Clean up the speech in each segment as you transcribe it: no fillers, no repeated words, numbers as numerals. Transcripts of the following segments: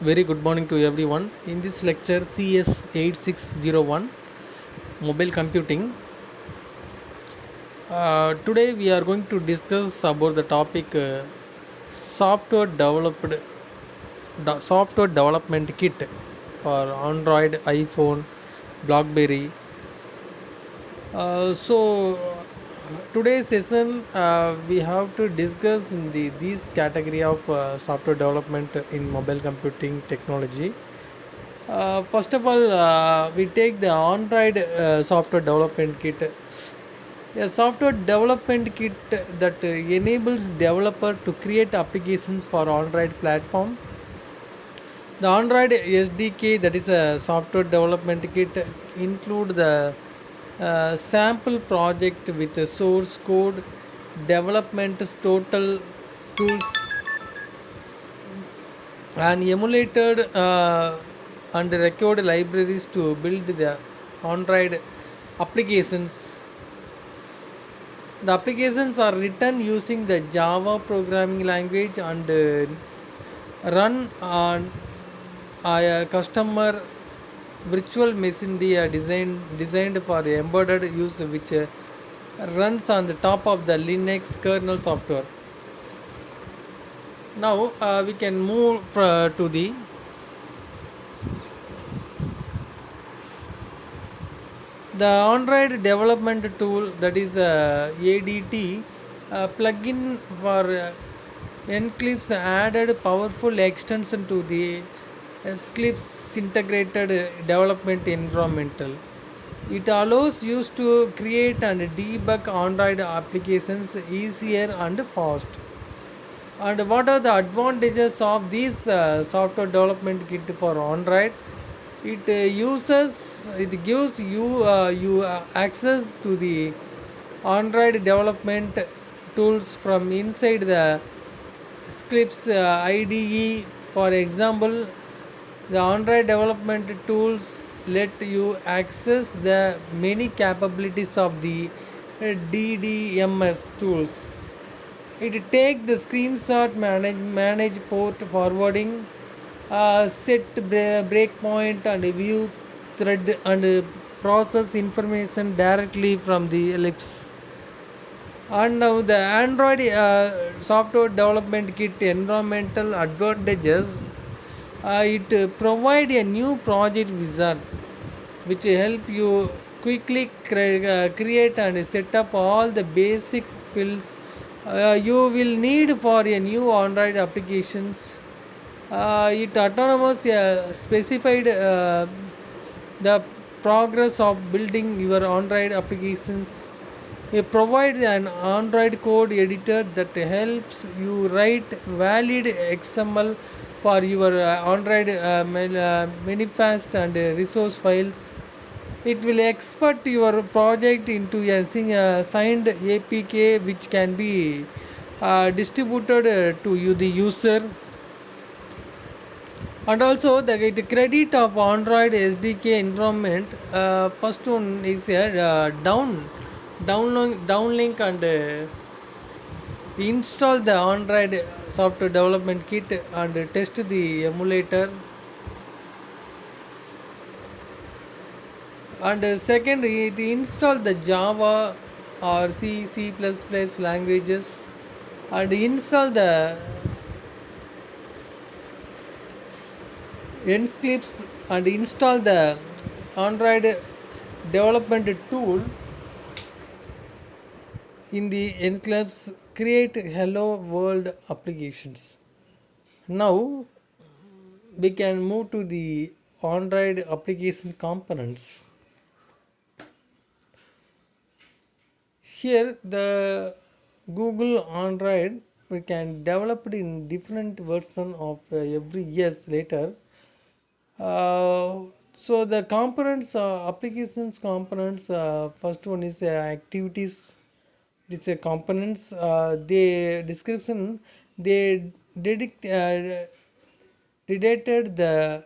Very good morning to everyone. In this lecture CS8601 mobile computing, today we are going to discuss about the topic software software development kit for Android, iPhone, BlackBerry. Today's session we have to discuss in these category of software development in mobile computing technology. First of all, we take the Android software development kit. A software development kit that enables developer to create applications for Android platform. The Android SDK, that is a software development kit, include the sample project with the source code, development total tools, and emulated and record libraries to build the Android applications. The applications are written using the Java programming language and run on a customer virtual machine they are designed for embedded use, which runs on the top of the Linux kernel software. Now we can move to the Android development tool, that is ADT plugin for Eclipse added powerful extension to the Eclipse integrated development environmental. It allows you to create and debug Android applications easier and fast. And what are the advantages of this software development kit for Android? It gives you access to the Android development tools from inside the Eclipse IDE. For example, the Android development tools let you access the many capabilities of the DDMS tools. It take the screenshot, manage port forwarding, set breakpoint and view thread, and process information directly from the Ellipse. And now the Android software development kit environmental advantages. It provide a new project wizard which help you quickly create and set up all the basic fields you will need for a new Android applications. It autonomous specified the progress of building your Android applications. It provides an Android code editor that helps you write valid XML for your Android manifest and resource files. It will export your project into a signed APK which can be distributed to you, the user. And also the credit of Android SDK environment. First one is a downlink and install the Android software development kit and test the emulator. And second, it install the Java or C++ languages and install the Eclipse and install the Android development tool in the Eclipse. Create hello world applications. Now we can move to the Android application components. Here the Google Android we can develop it in different version of every years later. So the components, applications components. First one is activities. This components. The description. They detected the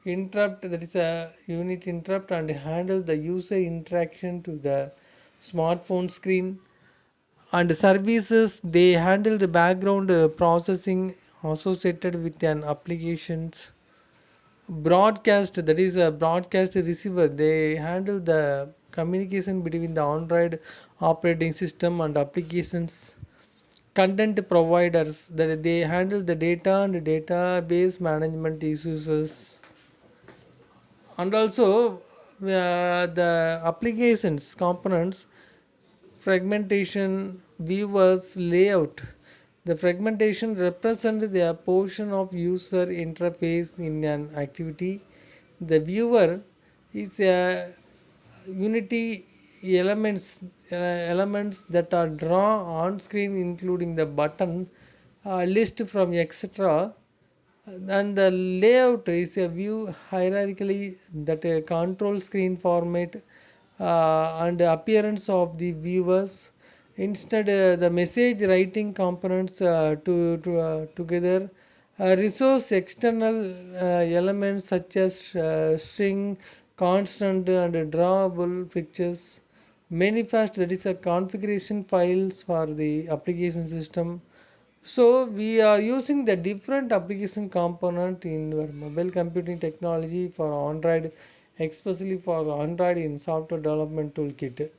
interrupt, that is a unit interrupt, and handle the user interaction to the smartphone screen. And services, they handle the background processing associated with an applications broadcast, that is a broadcast receiver. They handle the communication between the Android operating system and applications content providers, that they handle the data and database management issues. And also the applications components fragmentation viewers layout. The fragmentation represents the portion of user interface in an activity. The viewer is a unity elements elements that are drawn on screen, including the button list from etc. And the layout is a view hierarchically that a control screen format and appearance of the viewers. Instead, the message writing components together resource external elements such as string, constant, and drawable pictures. Manifest, that is a configuration files for the application system. So we are using the different application component in your mobile computing technology for Android, especially for Android in software development toolkit.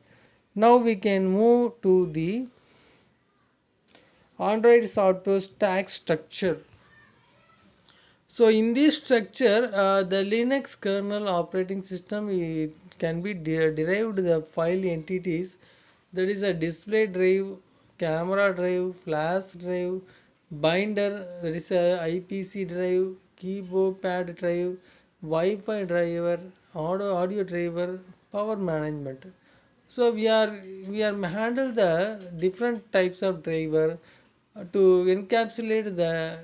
Now we can move to the Android software stack structure. So in this structure, the Linux kernel operating system, it can be derived the file entities, that is a display drive, camera drive, flash drive, binder, that is a IPC drive, keyboard pad drive, Wi-Fi driver, audio driver, power management. So we are handle the different types of driver to encapsulate the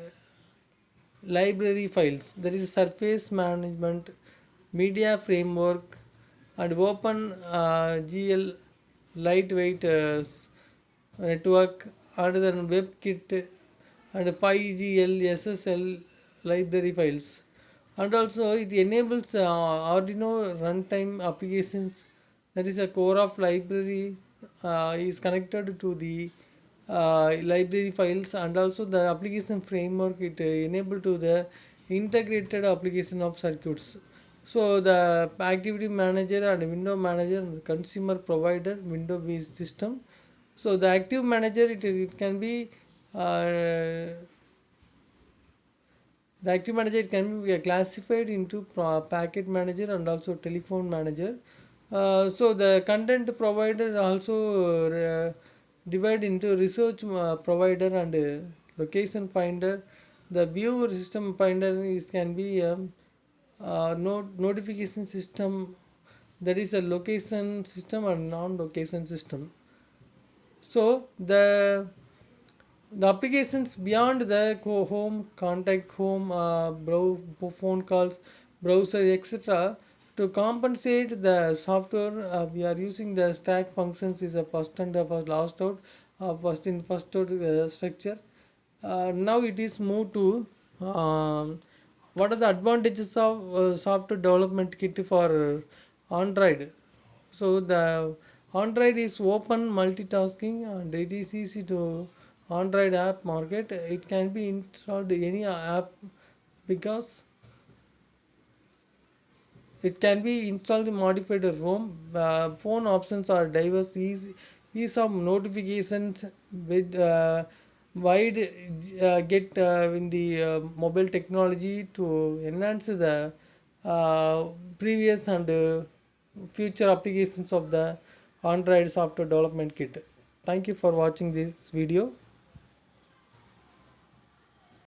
library files, that is surface management, media framework, and open GL lightweight network, and then WebKit and 5GL SSL library files. And also it enables Arduino runtime applications, that is a core of library is connected to the library files. And also the application framework, it enable to the integrated application of circuits. So the activity manager and window manager and consumer provider window based system. So the active manager, it can be the active manager, it can be classified into packet manager and also telephone manager. So the content provider also divide into research provider and location finder. The view system finder is can be notification system, that is a location system and non-location system. So the applications beyond the home, contact home, phone calls, browser, etc. To compensate the software, we are using the stack functions is a first and first last out, first in first out structure. Now it is moved to what are the advantages of software development kit for Android. So the Android is open multitasking and it is easy to Android app market. It can be installed any app because it can be installed in modified ROM. Phone options are diverse, ease of notifications with wide get in the mobile technology to enhance the previous and future applications of the Android software development kit. Thank you for watching this video.